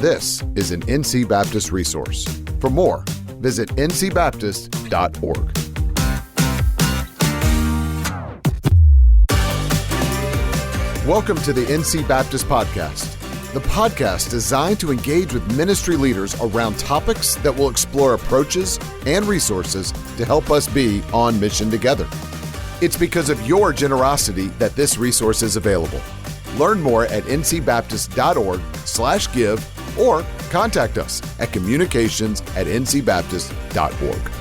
This is an NC Baptist resource. For more, visit ncbaptist.org. Welcome to the NC Baptist Podcast, the podcast designed to engage with ministry leaders around topics that will explore approaches and resources to help us be on mission together. It's because of your generosity that this resource is available. Learn more at ncbaptist.org/give or contact us at communications@ncbaptist.org.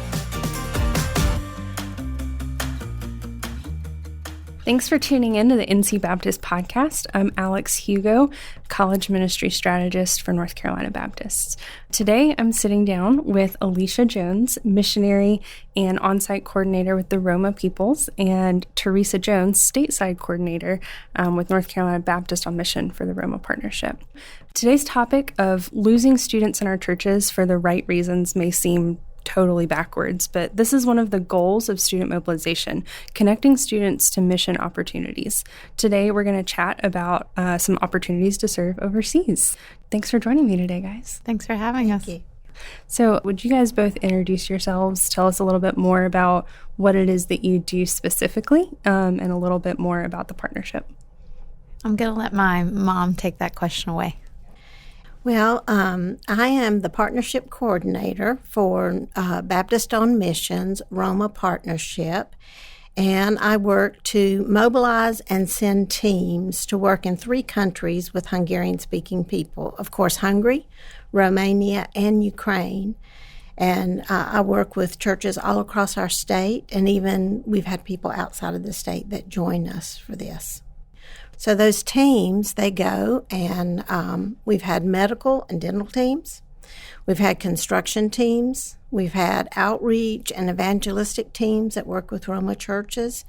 Thanks for tuning in to the NC Baptist Podcast. I'm Alex Hugo, College Ministry Strategist for North Carolina Baptists. Today, I'm sitting down with Alicia Jones, missionary and on-site coordinator with the Roma Peoples, and Teresa Jones, stateside coordinator with North Carolina Baptist on Mission for the Roma Partnership. Today's topic of losing students in our churches for the right reasons may seem totally backwards, but this is one of the goals of student mobilization, connecting students to mission opportunities. Today, we're going to chat about some opportunities to serve overseas. Thanks for joining me today, guys. Thanks for having us. Thank you. So would you guys both introduce yourselves, tell us a little bit more about what it is that you do specifically, and a little bit more about the partnership? I'm going to let my mom take that question away. Well, I am the partnership coordinator for Baptist on Mission's Roma Partnership, and I work to mobilize and send teams to work in 3 countries with Hungarian-speaking people. Of course, Hungary, Romania, and Ukraine. And I work with churches all across our state, and even we've had people outside of the state that join us for this. So those teams, they go, and we've had medical and dental teams. We've had construction teams. We've had outreach and evangelistic teams that work with Roma churches.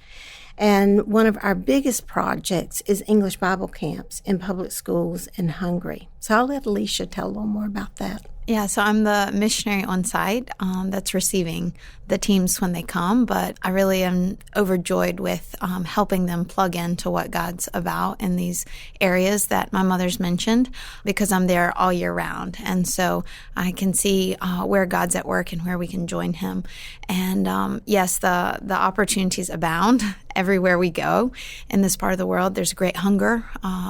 And one of our biggest projects is English Bible camps in public schools in Hungary. So I'll let Alicia tell a little more about that. Yeah, so I'm the missionary on site that's receiving the teams when they come, but I really am overjoyed with helping them plug into what God's about in these areas that my mother's mentioned, because I'm there all year round. And so I can see where God's at work and where we can join him. And yes, the opportunities abound everywhere we go in this part of the world. There's a great hunger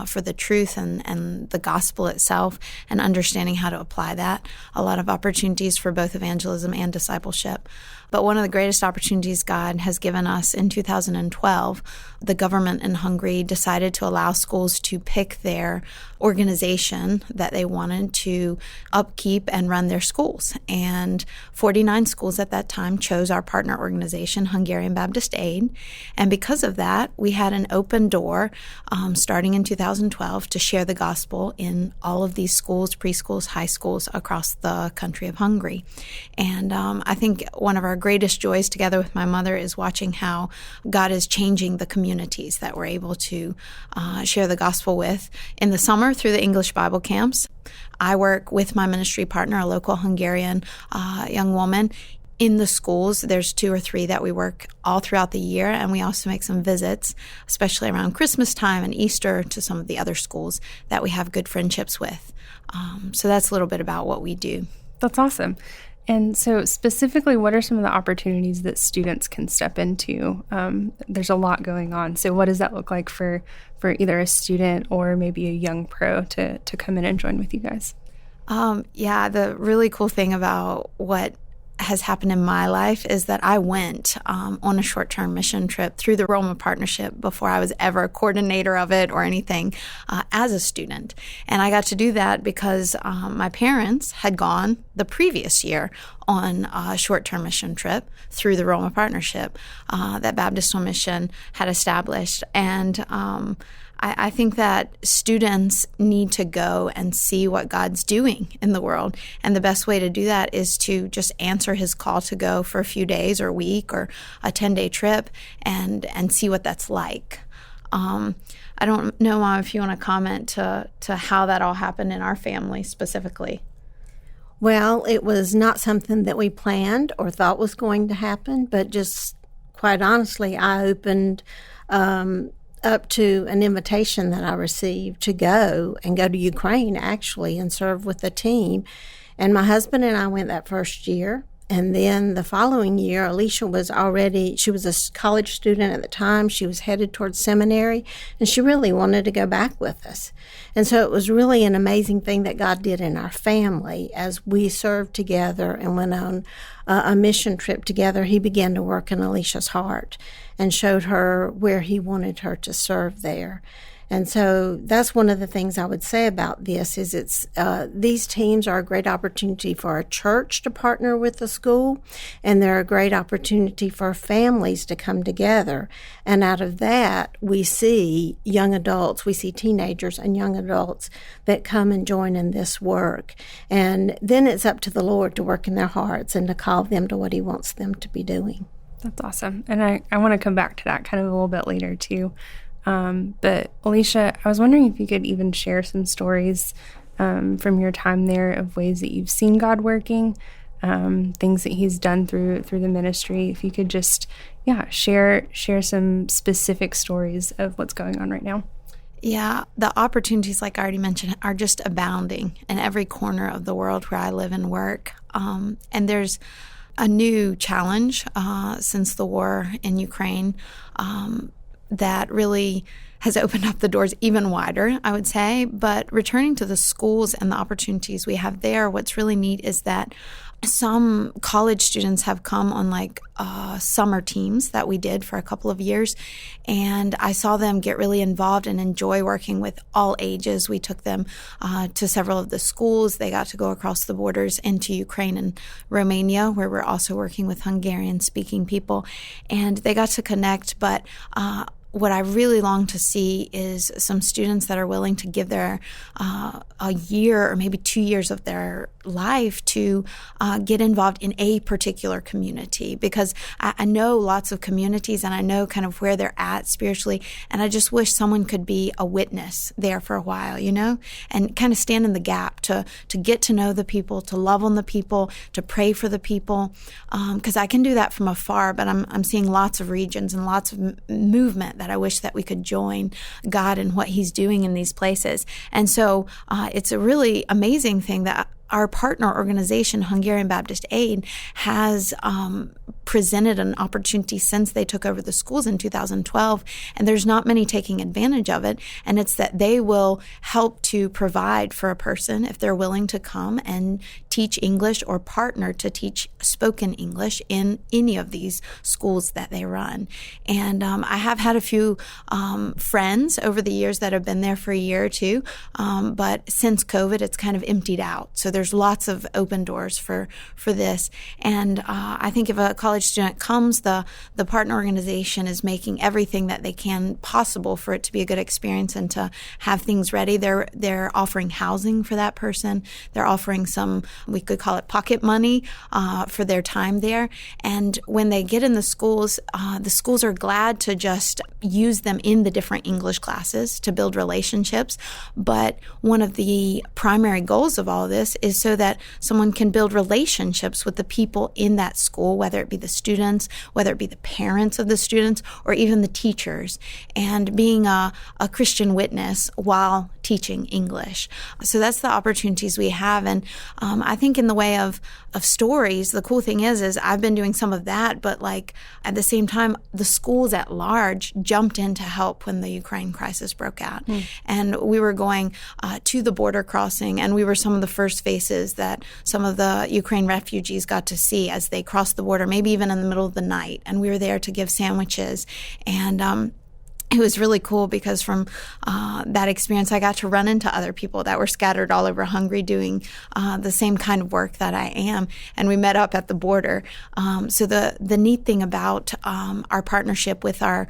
for the truth and the gospel itself, and understanding how to apply that. A lot of opportunities for both evangelism and discipleship. But one of the greatest opportunities God has given us in 2012, the government in Hungary decided to allow schools to pick their organization that they wanted to upkeep and run their schools. And 49 schools at that time chose our partner organization, Hungarian Baptist Aid. And because of that, we had an open door starting in 2012 to share the gospel in all of these schools, preschools, high schools across the country of Hungary. And I think one of our greatest joys together with my mother is watching how God is changing the communities that we're able to share the gospel with. In the summer, through the English Bible camps, I work with my ministry partner, a local Hungarian young woman. In the schools, there's 2 or 3 that we work all throughout the year, and we also make some visits, especially around Christmas time and Easter, to some of the other schools that we have good friendships with. So that's a little bit about what we do. That's awesome. And so specifically, what are some of the opportunities that students can step into? There's a lot going on. So what does that look like for either a student or maybe a young pro to come in and join with you guys? Yeah, the really cool thing about what has happened in my life is that I went on a short-term mission trip through the Roma Partnership before I was ever a coordinator of it or anything as a student. And I got to do that because my parents had gone the previous year on a short-term mission trip through the Roma Partnership that Baptist on Mission had established. And I think that students need to go and see what God's doing in the world. And the best way to do that is to just answer his call to go for a few days or a week or a 10-day trip and see what that's like. I don't know, Mom, if you want to comment to how that all happened in our family specifically. Well, it was not something that we planned or thought was going to happen, but just quite honestly, I opened up to an invitation that I received to go to Ukraine, actually, and serve with the team. And my husband and I went that first year. And then the following year, Alicia she was a college student at the time. She was headed towards seminary, and she really wanted to go back with us. And so it was really an amazing thing that God did in our family as we served together and went on a mission trip together. He began to work in Alicia's heart and showed her where he wanted her to serve there. And so that's one of the things I would say about this is these teams are a great opportunity for a church to partner with the school, and they're a great opportunity for families to come together. And out of that, we see young adults, we see teenagers and young adults that come and join in this work. And then it's up to the Lord to work in their hearts and to call them to what he wants them to be doing. That's awesome. And I want to come back to that kind of a little bit later too. But Alicia, I was wondering if you could even share some stories from your time there of ways that you've seen God working, things that he's done through the ministry. If you could just, share some specific stories of what's going on right now. Yeah, the opportunities, like I already mentioned, are just abounding in every corner of the world where I live and work. And there's a new challenge since the war in Ukraine that really has opened up the doors even wider, I would say. But returning to the schools and the opportunities we have there, what's really neat is that some college students have come on summer teams that we did for a couple of years. And I saw them get really involved and enjoy working with all ages. We took them to several of the schools. They got to go across the borders into Ukraine and Romania, where we're also working with Hungarian-speaking people. And they got to connect, but what I really long to see is some students that are willing to give their a year or maybe 2 years of their life to get involved in a particular community, because I know lots of communities and I know kind of where they're at spiritually, and I just wish someone could be a witness there for a while, and kind of stand in the gap to get to know the people, to love on the people, to pray for the people, because I can do that from afar, but I'm seeing lots of regions and lots of movement that I wish that we could join God in what he's doing in these places. And so it's a really amazing thing that our partner organization, Hungarian Baptist Aid, has presented an opportunity since they took over the schools in 2012, and there's not many taking advantage of it. And it's that they will help to provide for a person if they're willing to come and teach English or partner to teach spoken English in any of these schools that they run. And I have had a few friends over the years that have been there for a year or two, but since COVID, it's kind of emptied out. So there's lots of open doors for this. And I think if a college student comes, the partner organization is making everything that they can possible for it to be a good experience and to have things ready. They're offering housing for that person. They're offering some, we could call it pocket money for their time there. And when they get in the schools are glad to just use them in the different English classes to build relationships. But one of the primary goals of all of this is so that someone can build relationships with the people in that school, whether it be the students, whether it be the parents of the students, or even the teachers, and being a Christian witness while teaching English. So that's the opportunities we have. And I think in the way of stories, the cool thing is I've been doing some of that, but at the same time, the schools at large jumped in to help when the Ukraine crisis broke out. And we were going to the border crossing, and we were some of the first faces that some of the Ukraine refugees got to see as they crossed the border, maybe even in the middle of the night. And we were there to give sandwiches. And it was really cool because from that experience, I got to run into other people that were scattered all over Hungary doing the same kind of work that I am. And we met up at the border. So the neat thing about our partnership with our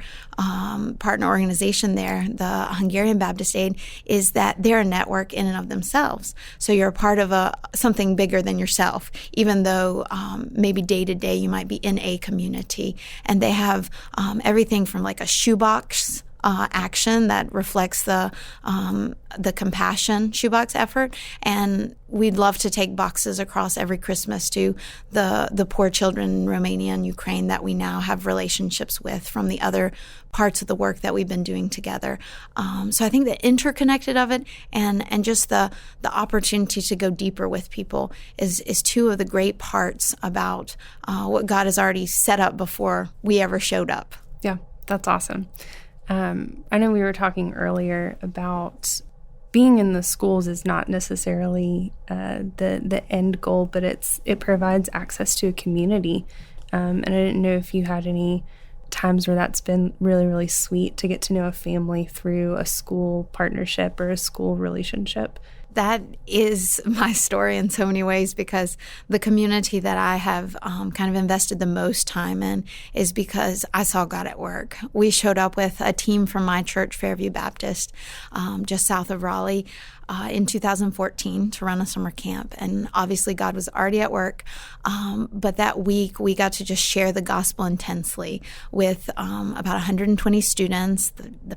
partner organization there, the Hungarian Baptist Aid, is that they're a network in and of themselves. So you're a part of something bigger than yourself, even though maybe day to day you might be in a community. And they have everything from a shoebox action that reflects the compassion shoebox effort. And we'd love to take boxes across every Christmas to the poor children in Romania and Ukraine that we now have relationships with from the other parts of the work that we've been doing together. So I think the interconnected of it and just the opportunity to go deeper with people is two of the great parts about what God has already set up before we ever showed up. Yeah, that's awesome. I know we were talking earlier about being in the schools is not necessarily the end goal, but it provides access to a community. And I didn't know if you had any times where that's been really, really sweet to get to know a family through a school partnership or a school relationship. That is my story in so many ways, because the community that I have kind of invested the most time in is because I saw God at work. We showed up with a team from my church, Fairview Baptist, just south of Raleigh, in 2014 to run a summer camp. And obviously God was already at work. But that week we got to just share the gospel intensely with about 120 students, the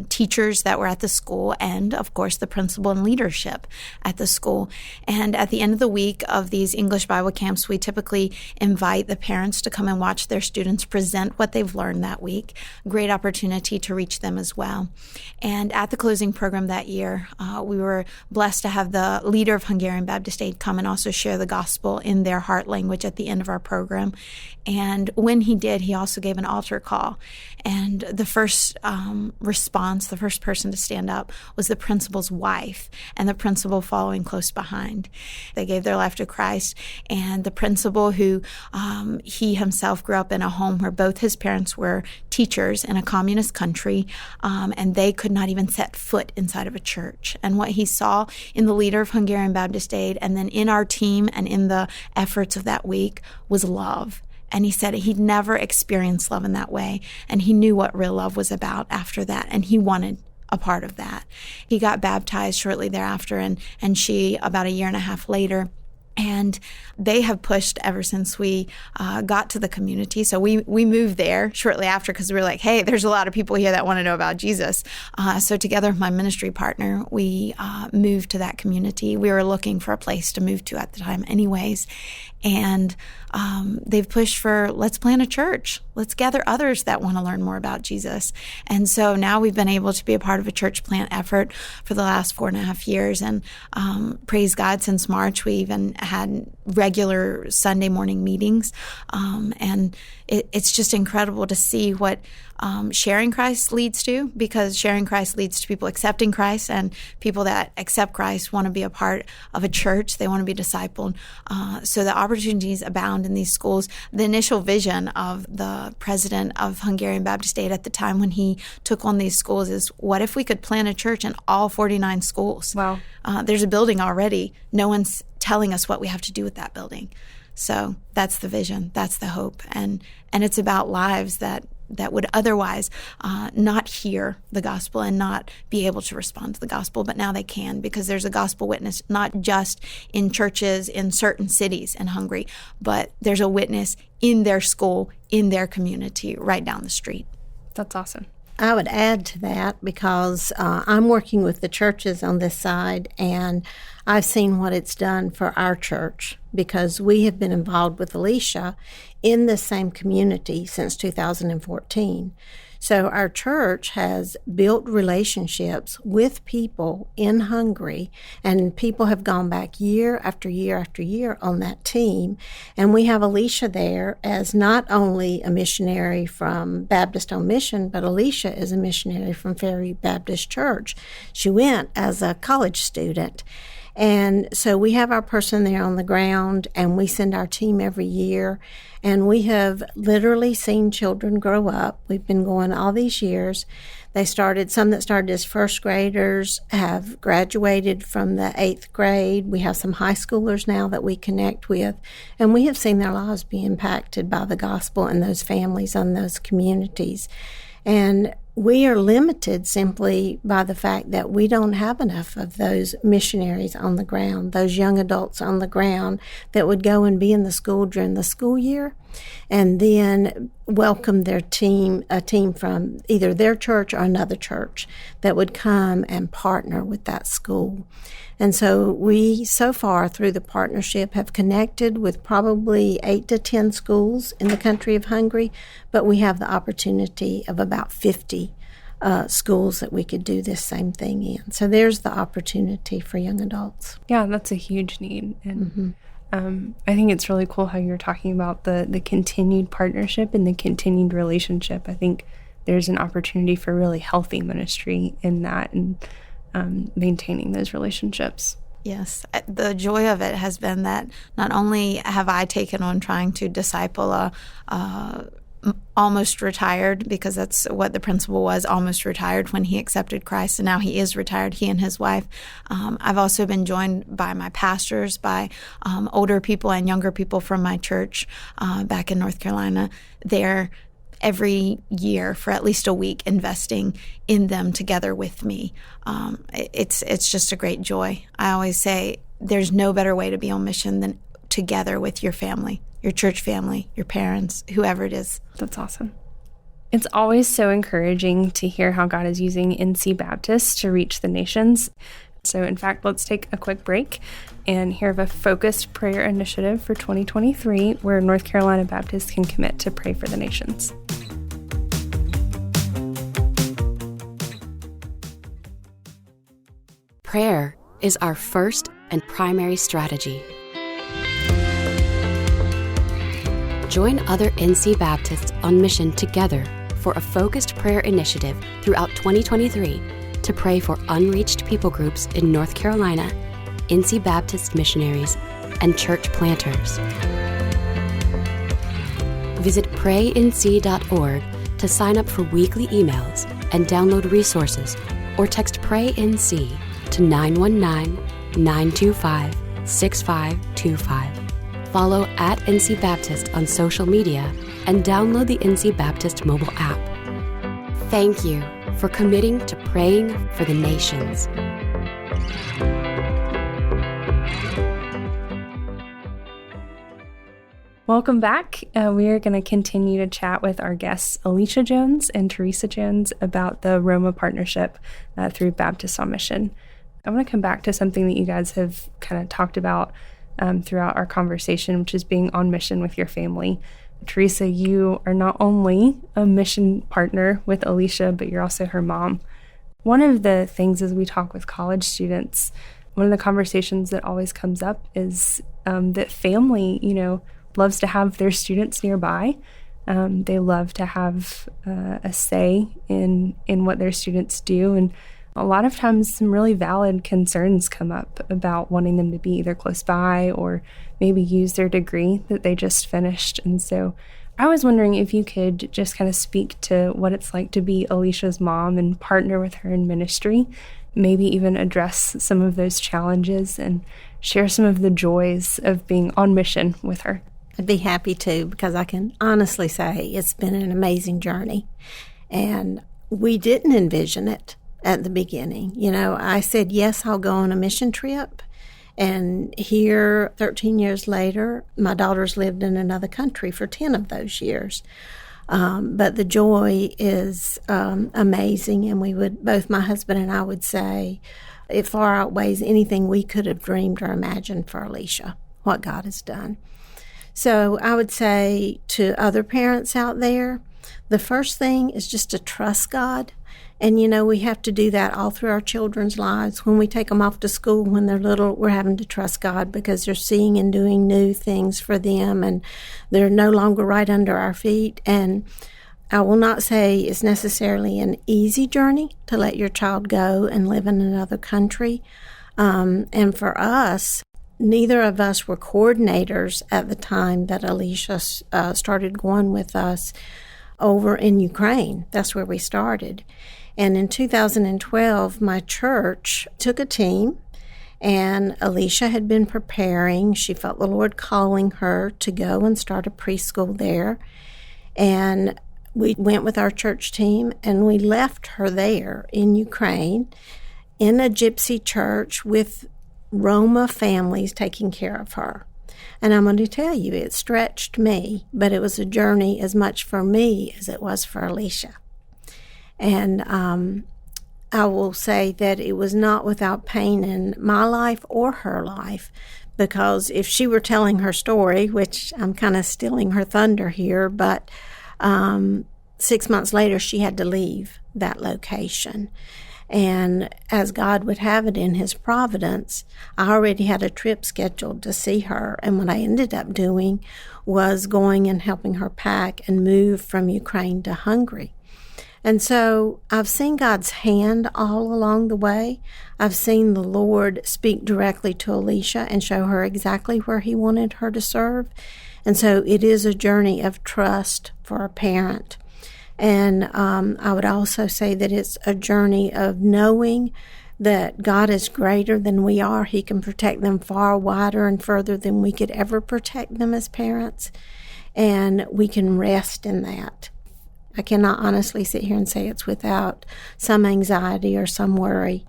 teachers that were at the school, and of course the principal and leadership at the school. And at the end of the week of these English Bible camps, we typically invite the parents to come and watch their students present what they've learned that week. Great opportunity to reach them as well. And at the closing program that year, we were blessed to have the leader of Hungarian Baptist Aid come and also share the gospel in their heart language at the end of our program. And when he did, he also gave an altar call. And the first response, the first person to stand up was the principal's wife, and the principal following close behind. They gave their life to Christ, and the principal, who he himself grew up in a home where both his parents were teachers in a communist country, and they could not even set foot inside of a church. And what he saw in the leader of Hungarian Baptist Aid, and then in our team and in the efforts of that week, was love. And he said he'd never experienced love in that way. And he knew what real love was about after that. And he wanted a part of that. He got baptized shortly thereafter, and she about a year and a half later. And they have pushed ever since we got to the community. So we moved there shortly after because we were like, hey, there's a lot of people here that want to know about Jesus. So together with my ministry partner, we moved to that community. We were looking for a place to move to at the time anyways. And they've pushed for, let's plant a church. Let's gather others that want to learn more about Jesus. And so now we've been able to be a part of a church plant effort for the last 4.5 years. And praise God, since March, we even had regular Sunday morning meetings. And it's just incredible to see what sharing Christ leads to, because sharing Christ leads to people accepting Christ, and people that accept Christ want to be a part of a church. They want to be discipled. So the opportunities abound in these schools. The initial vision of the president of Hungarian Baptist Aid at the time when he took on these schools is, what if we could plant a church in all 49 schools? Wow. There's a building already. No one's telling us what we have to do with that building. So that's the vision. That's the hope. And it's about lives that would otherwise not hear the gospel and not be able to respond to the gospel, but now they can, because there's a gospel witness not just in churches in certain cities in Hungary, but there's a witness in their school, in their community, right down the street. That's awesome. I would add to that, because I'm working with the churches on this side, and I've seen what it's done for our church, because we have been involved with Alicia in the same community since 2014. So our church has built relationships with people in Hungary, and people have gone back year after year after year on that team. And we have Alicia there as not only a missionary from Baptist on Mission, but Alicia is a missionary from Fairview Baptist Church. She went as a college student. And so we have our person there on the ground, and we send our team every year. And we have literally seen children grow up. We've been going all these years. Some that started as first graders have graduated from the 8th grade. We have some high schoolers now that we connect with. And we have seen their lives be impacted by the gospel and those families and those communities. And we are limited simply by the fact that we don't have enough of those missionaries on the ground, those young adults on the ground that would go and be in the school during the school year and then welcome a team from either their church or another church that would come and partner with that school. And so we, so far through the partnership, have connected with probably 8 to 10 schools in the country of Hungary, but we have the opportunity of about 50 schools that we could do this same thing in. So there's the opportunity for young adults. Yeah, that's a huge need. And I think it's really cool how you're talking about the continued partnership and the continued relationship. I think there's an opportunity for really healthy ministry in that, and maintaining those relationships. Yes. The joy of it has been that not only have I taken on trying to disciple a almost retired, because that's what the principal was, almost retired when he accepted Christ, and now he is retired, he and his wife. I've also been joined by my pastors, by older people and younger people from my church back in North Carolina. They're every year for at least a week investing in them together with me. It's just a great joy. I always say there's no better way to be on mission than together with your family, your church family, your parents, whoever it is. That's awesome. It's always so encouraging to hear how God is using NC Baptist to reach the nations. So in fact, let's take a quick break and hear of a focused prayer initiative for 2023 where North Carolina Baptists can commit to pray for the nations. Prayer is our first and primary strategy. Join other NC Baptists on mission together for a focused prayer initiative throughout 2023 to pray for unreached people groups in North Carolina, NC Baptist missionaries, and church planters. Visit praync.org to sign up for weekly emails and download resources, or text PRAYNC to 919-925-6525. Follow at NC Baptist on social media and download the NC Baptist mobile app. Thank you for committing to praying for the nations. Welcome back. We are going to continue to chat with our guests, Alicia Jones and Teresa Jones, about the Roma partnership through Baptists on Mission. I want to come back to something that you guys have kind of talked about throughout our conversation, which is being on mission with your family. Teresa, you are not only a mission partner with Alicia, but you're also her mom. One of the things as we talk with college students, one of the conversations that always comes up is that family, loves to have their students nearby. They love to have a say in what their students do. And a lot of times some really valid concerns come up about wanting them to be either close by or maybe use their degree that they just finished. And so I was wondering if you could just kind of speak to what it's like to be Alicia's mom and partner with her in ministry, maybe even address some of those challenges and share some of the joys of being on mission with her. I'd be happy to, because I can honestly say it's been an amazing journey. And we didn't envision it at the beginning. I said, yes, I'll go on a mission trip. And here, 13 years later, my daughters lived in another country for 10 of those years. But the joy is amazing. And both my husband and I would say, it far outweighs anything we could have dreamed or imagined for Alicia, what God has done. So I would say to other parents out there, the first thing is just to trust God. And, we have to do that all through our children's lives. When we take them off to school when they're little, we're having to trust God because they're seeing and doing new things for them, and they're no longer right under our feet. And I will not say it's necessarily an easy journey to let your child go and live in another country. And for us, neither of us were coordinators at the time that Alicia started going with us over in Ukraine. That's where we started. And in 2012, my church took a team, and Alicia had been preparing. She felt the Lord calling her to go and start a preschool there. And we went with our church team, and we left her there in Ukraine in a gypsy church with Roma families taking care of her. And I'm going to tell you, it stretched me, but it was a journey as much for me as it was for Alicia. And I will say that it was not without pain in my life or her life, because if she were telling her story, which I'm kind of stealing her thunder here, but 6 months later she had to leave that location. And as God would have it in His providence, I already had a trip scheduled to see her. And what I ended up doing was going and helping her pack and move from Ukraine to Hungary. And so I've seen God's hand all along the way. I've seen the Lord speak directly to Alicia and show her exactly where He wanted her to serve. And so it is a journey of trust for a parent. And I would also say that it's a journey of knowing that God is greater than we are. He can protect them far wider and further than we could ever protect them as parents. And we can rest in that. I cannot honestly sit here and say it's without some anxiety or some worry.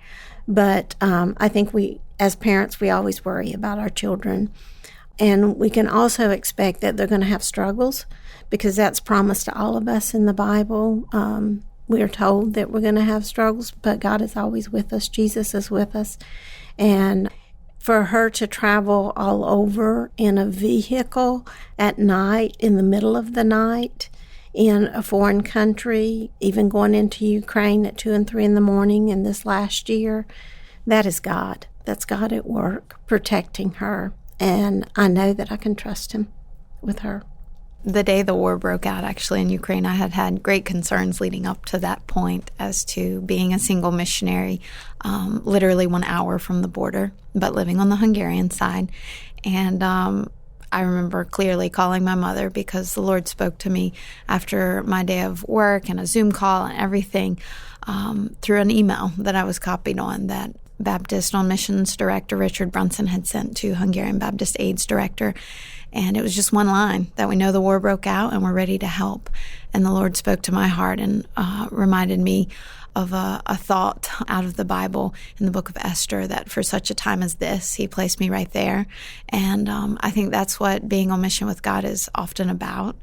But I think we, as parents, we always worry about our children. And we can also expect that they're going to have struggles, because that's promised to all of us in the Bible. We are told that we're going to have struggles, but God is always with us. Jesus is with us. And for her to travel all over in a vehicle at night, in the middle of the night, in a foreign country, even going into Ukraine at 2 and 3 in the morning in this last year, that is God. That's God at work, protecting her. And I know that I can trust Him with her. The day the war broke out, actually, in Ukraine, I had great concerns leading up to that point as to being a single missionary, literally 1 hour from the border, but living on the Hungarian side. And I remember clearly calling my mother, because the Lord spoke to me after my day of work and a Zoom call and everything, through an email that I was copied on that Baptist on Missions Director Richard Brunson had sent to Hungarian Baptist AIDS Director. And it was just one line, that we know the war broke out and we're ready to help. And the Lord spoke to my heart and reminded me of a thought out of the Bible in the book of Esther, that for such a time as this, He placed me right there. And I think that's what being on mission with God is often about,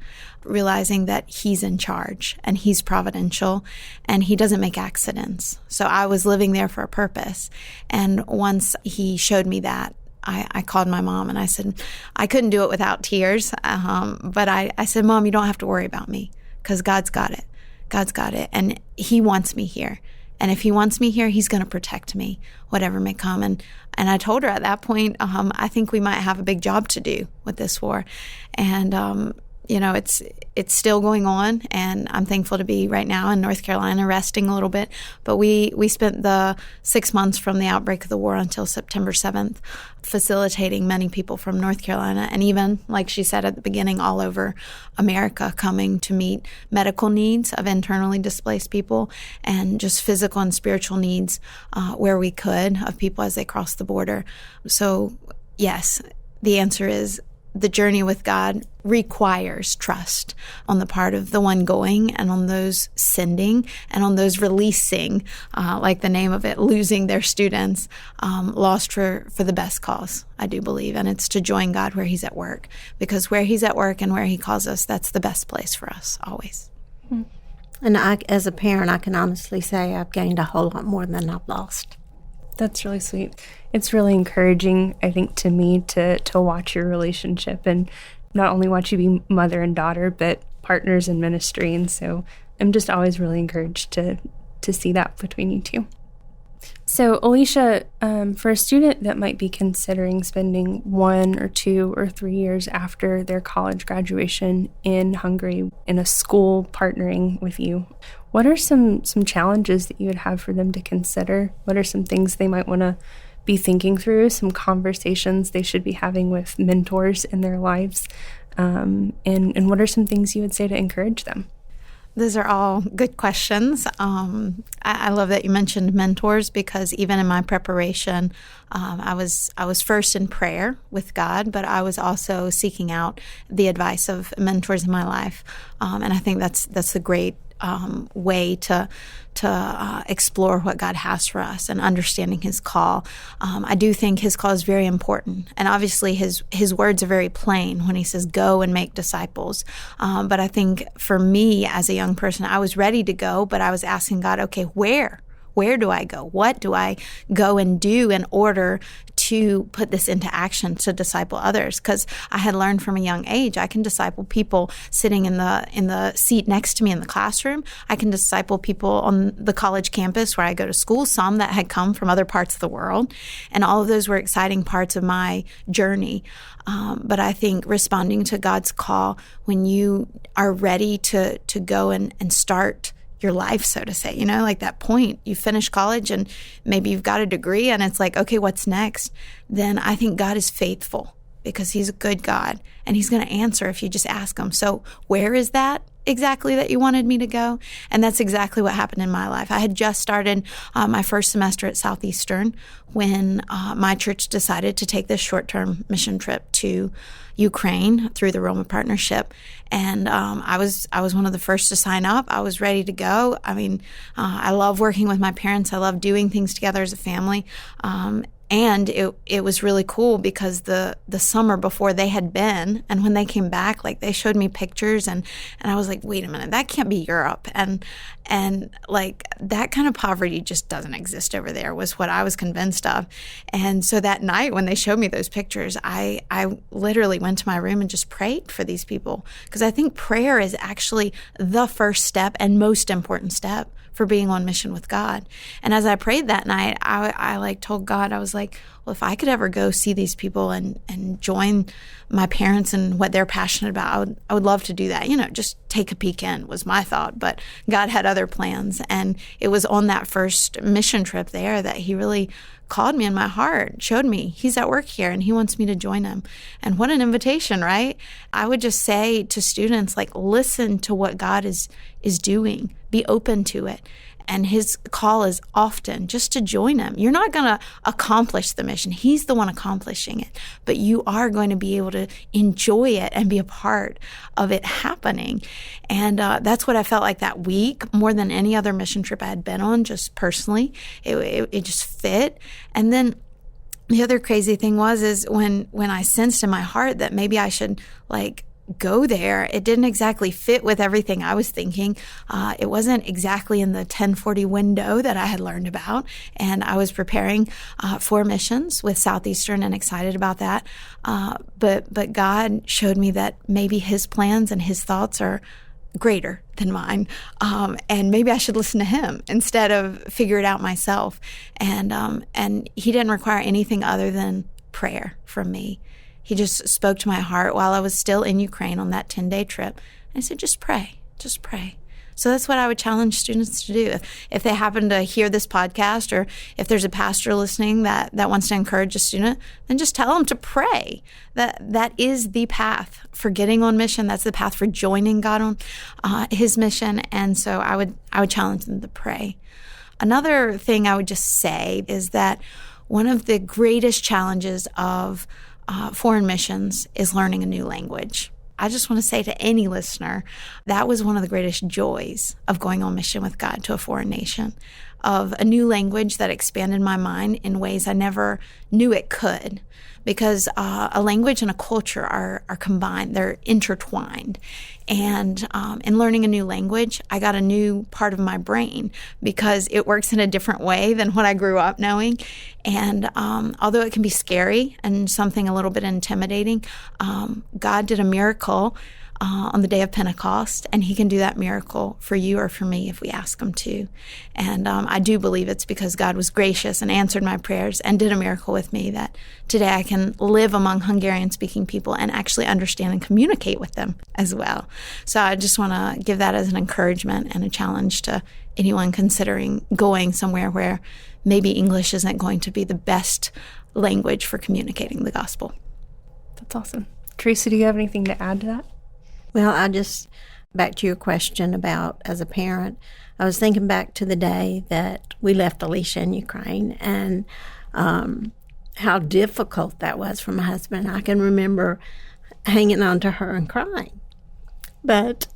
realizing that He's in charge and He's providential and He doesn't make accidents. So I was living there for a purpose. And once He showed me that, I called my mom and I said, I couldn't do it without tears, but I said, Mom, you don't have to worry about me, because God's got it. God's got it, and He wants me here. And if He wants me here, He's going to protect me, whatever may come. And I told her at that point, I think we might have a big job to do with this war. And it's still going on, and I'm thankful to be right now in North Carolina resting a little bit. But we spent the 6 months from the outbreak of the war until September 7th facilitating many people from North Carolina, and even, like she said at the beginning, all over America, coming to meet medical needs of internally displaced people and just physical and spiritual needs where we could of people as they cross the border. So yes, the answer is the journey with God requires trust on the part of the one going and on those sending and on those releasing, like the name of it, losing their students, lost for the best cause, I do believe. And it's to join God where He's at work, because where He's at work and where He calls us, that's the best place for us always. And I, as a parent, I can honestly say I've gained a whole lot more than I've lost. That's really sweet. It's really encouraging, I think, to me to watch your relationship, and not only watch you be mother and daughter, but partners in ministry. And so I'm just always really encouraged to see that between you two. So Alicia, for a student that might be considering spending 1 or 2 or 3 years after their college graduation in Hungary in a school partnering with you, what are some challenges that you would have for them to consider? What are some things they might want to be thinking through, some conversations they should be having with mentors in their lives? And what are some things you would say to encourage them? Those are all good questions. I love that you mentioned mentors, because even in my preparation, I was first in prayer with God, but I was also seeking out the advice of mentors in my life. And I think that's a great way to explore what God has for us and understanding His call. I do think His call is very important, and obviously His words are very plain when He says, "Go and make disciples." But I think for me as a young person, I was ready to go, but I was asking God, "Okay, where? Where do I go? What do I go and do in order to put this into action to disciple others?" Because I had learned from a young age, I can disciple people sitting in the seat next to me in the classroom. I can disciple people on the college campus where I go to school, some that had come from other parts of the world. And all of those were exciting parts of my journey. But I think responding to God's call, when you are ready to go and start your life, so to say, like that point, you finish college and maybe you've got a degree and it's like, okay, what's next? Then I think God is faithful because He's a good God and He's going to answer if you just ask Him. So where is that exactly that you wanted me to go? And that's exactly what happened in my life. I had just started my first semester at Southeastern when my church decided to take this short-term mission trip to Ukraine through the Roma Partnership. And I was one of the first to sign up. I was ready to go. I mean, I love working with my parents. I love doing things together as a family. And it was really cool because the summer before they had been, and when they came back, like they showed me pictures and I was like, wait a minute, that can't be Europe. And like that kind of poverty just doesn't exist over there was what I was convinced of. And so that night when they showed me those pictures, I literally went to my room and just prayed for these people, because I think prayer is actually the first step and most important step for being on mission with God. And as I prayed that night, I like told God, I was like, well, if I could ever go see these people and join my parents and what they're passionate about, I would love to do that. Just take a peek in was my thought. But God had other plans. And it was on that first mission trip there that He really called me in my heart, showed me He's at work here and He wants me to join Him. And what an invitation, right? I would just say to students, like, listen to what God is doing. Be open to it. And His call is often just to join Him. You're not going to accomplish the mission. He's the one accomplishing it. But you are going to be able to enjoy it and be a part of it happening. And that's what I felt like that week, more than any other mission trip I had been on, just personally. It just fit. And then the other crazy thing is when I sensed in my heart that maybe I should go there, it didn't exactly fit with everything I was thinking. It wasn't exactly in the 1040 window that I had learned about. And I was preparing for missions with Southeastern and excited about that. But God showed me that maybe His plans and His thoughts are greater than mine. And maybe I should listen to Him instead of figure it out myself. And He didn't require anything other than prayer from me. He just spoke to my heart while I was still in Ukraine on that 10-day trip. And He said, just pray, just pray. So that's what I would challenge students to do. If they happen to hear this podcast, or if there's a pastor listening that wants to encourage a student, then just tell them to pray. That is the path for getting on mission. That's the path for joining God on His mission. And so I would challenge them to pray. Another thing I would just say is that one of the greatest challenges of foreign missions is learning a new language. I just want to say to any listener, that was one of the greatest joys of going on mission with God to a foreign nation, of a new language that expanded my mind in ways I never knew it could. Because a language and a culture are combined, they're intertwined. And in learning a new language, I got a new part of my brain because it works in a different way than what I grew up knowing. And although it can be scary and something a little bit intimidating, God did a miracle on the day of Pentecost, and He can do that miracle for you or for me if we ask Him to. And I do believe it's because God was gracious and answered my prayers and did a miracle with me that today I can live among Hungarian-speaking people and actually understand and communicate with them as well. So I just want to give that as an encouragement and a challenge to anyone considering going somewhere where maybe English isn't going to be the best language for communicating the gospel. That's awesome. Teresa, do you have anything to add to that? Well, back to your question about as a parent, I was thinking back to the day that we left Alicia in Ukraine and how difficult that was for my husband. I can remember hanging on to her and crying. But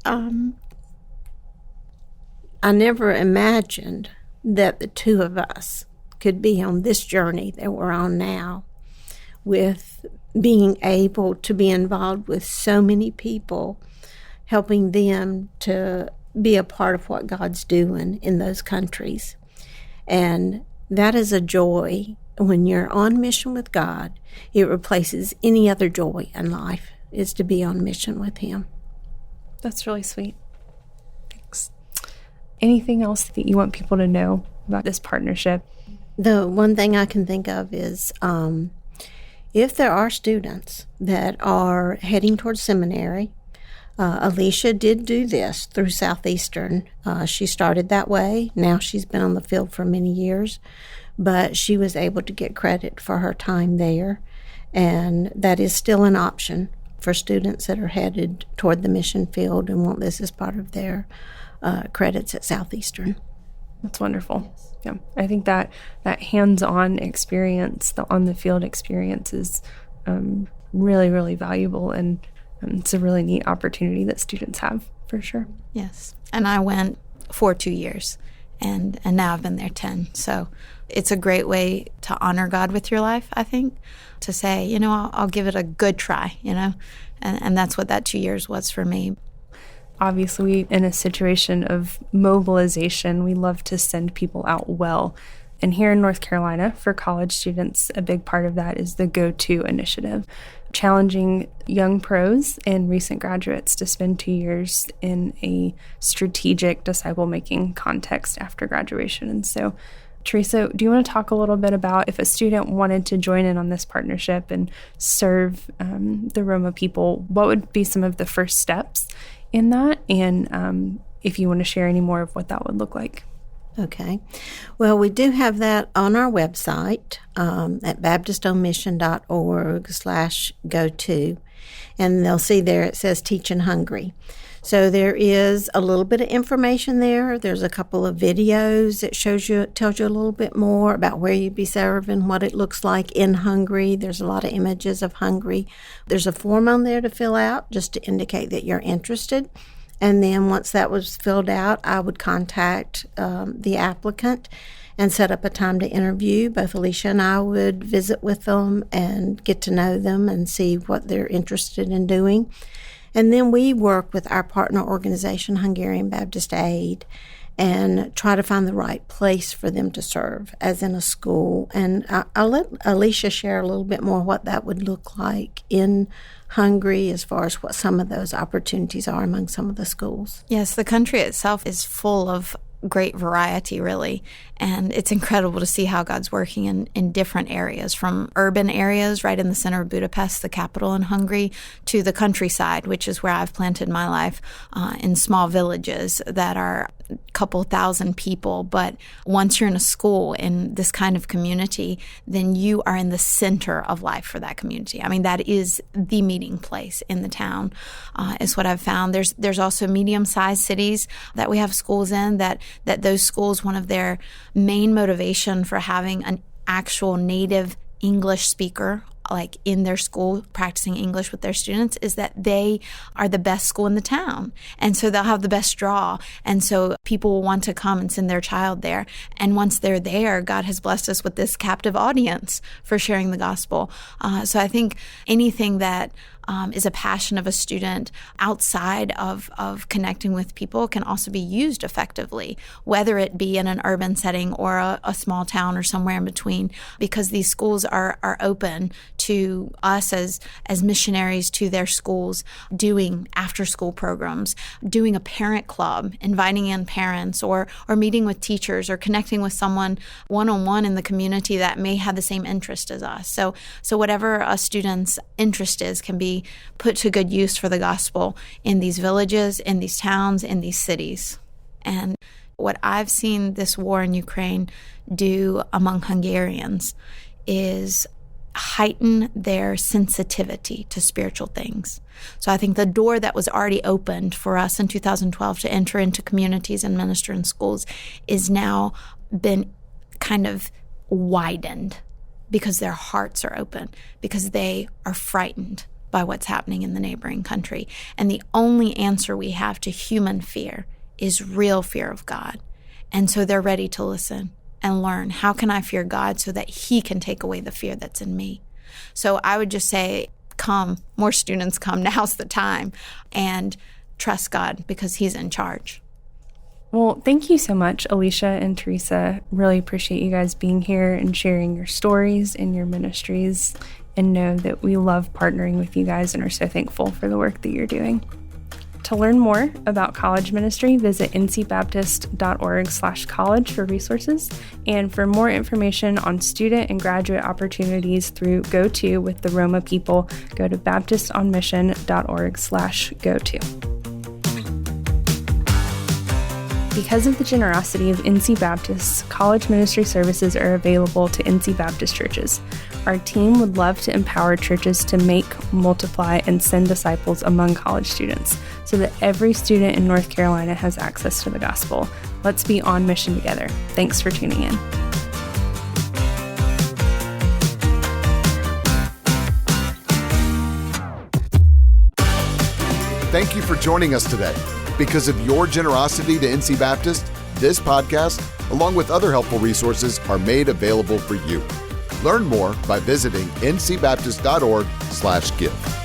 I never imagined that the two of us could be on this journey that we're on now, with being able to be involved with so many people, helping them to be a part of what God's doing in those countries. And that is a joy. When you're on mission with God, it replaces any other joy in life, is to be on mission with Him. That's really sweet. Thanks. Anything else that you want people to know about this partnership? The one thing I can think of is if there are students that are heading towards seminary, Alicia did do this through Southeastern. She started that way. Now she's been on the field for many years, but she was able to get credit for her time there, and that is still an option for students that are headed toward the mission field and want this as part of their credits at Southeastern. That's wonderful. Yeah, I think that hands-on experience, the on-the-field experience, is really, really valuable, and it's a really neat opportunity that students have, for sure. Yes, and I went for 2 years, and now I've been there 10. So it's a great way to honor God with your life, I think, to say, I'll give it a good try, and that's what that 2 years was for me. Obviously, in a situation of mobilization, we love to send people out well. And here in North Carolina, for college students, a big part of that is the Go2 initiative, challenging young pros and recent graduates to spend 2 years in a strategic disciple-making context after graduation. And so, Teresa, do you want to talk a little bit about if a student wanted to join in on this partnership and serve the Roma people, what would be some of the first steps in that? And if you want to share any more of what that would look like. Okay. Well, we do have that on our website at baptistonmission.org/go2. And they'll see there it says Teach in Hungary. So there is a little bit of information there. There's a couple of videos that tells you a little bit more about where you'd be serving, what it looks like in Hungary. There's a lot of images of Hungary. There's a form on there to fill out just to indicate that you're interested. And then once that was filled out, I would contact the applicant and set up a time to interview. Both Alicia and I would visit with them and get to know them and see what they're interested in doing. And then we work with our partner organization, Hungarian Baptist Aid, and try to find the right place for them to serve, as in a school. And I'll let Alicia share a little bit more what that would look like in Hungary as far as what some of those opportunities are among some of the schools. Yes, the country itself is full of great variety, really. And it's incredible to see how God's working in different areas, from urban areas right in the center of Budapest, the capital in Hungary, to the countryside, which is where I've planted my life, in small villages that are a couple thousand people. But once you're in a school in this kind of community, then you are in the center of life for that community. I mean, that is the meeting place in the town, is what I've found. There's also medium-sized cities that we have schools in that those schools, one of their main motivation for having an actual native English speaker like in their school practicing English with their students is that they are the best school in the town. And so they'll have the best draw. And so people will want to come and send their child there. And once they're there, God has blessed us with this captive audience for sharing the gospel. So I think anything that is a passion of a student outside of connecting with people can also be used effectively, whether it be in an urban setting or a small town or somewhere in between, because these schools are open to us as missionaries to their schools, doing after-school programs, doing a parent club, inviting in parents, or meeting with teachers, or connecting with someone one-on-one in the community that may have the same interest as us. So whatever a student's interest is can be put to good use for the gospel in these villages, in these towns, in these cities. And what I've seen this war in Ukraine do among Hungarians is heighten their sensitivity to spiritual things. So I think the door that was already opened for us in 2012 to enter into communities and minister in schools is now been kind of widened because their hearts are open, because they are frightened by what's happening in the neighboring country. And the only answer we have to human fear is real fear of God. And so they're ready to listen and learn. How can I fear God so that he can take away the fear that's in me? So I would just say, come, more students come, now's the time, and trust God because he's in charge. Well, thank you so much, Alicia and Teresa. Really appreciate you guys being here and sharing your stories and your ministries, and know that we love partnering with you guys and are so thankful for the work that you're doing. To learn more about college ministry, visit ncbaptist.org/college for resources. And for more information on student and graduate opportunities through Go2 with the Roma people, go to baptistonmission.org/go2. Because of the generosity of NC Baptists, college ministry services are available to NC Baptist churches. Our team would love to empower churches to make, multiply, and send disciples among college students so that every student in North Carolina has access to the gospel. Let's be on mission together. Thanks for tuning in. Thank you for joining us today. Because of your generosity to NC Baptist, this podcast, along with other helpful resources, are made available for you. Learn more by visiting ncbaptist.org/give.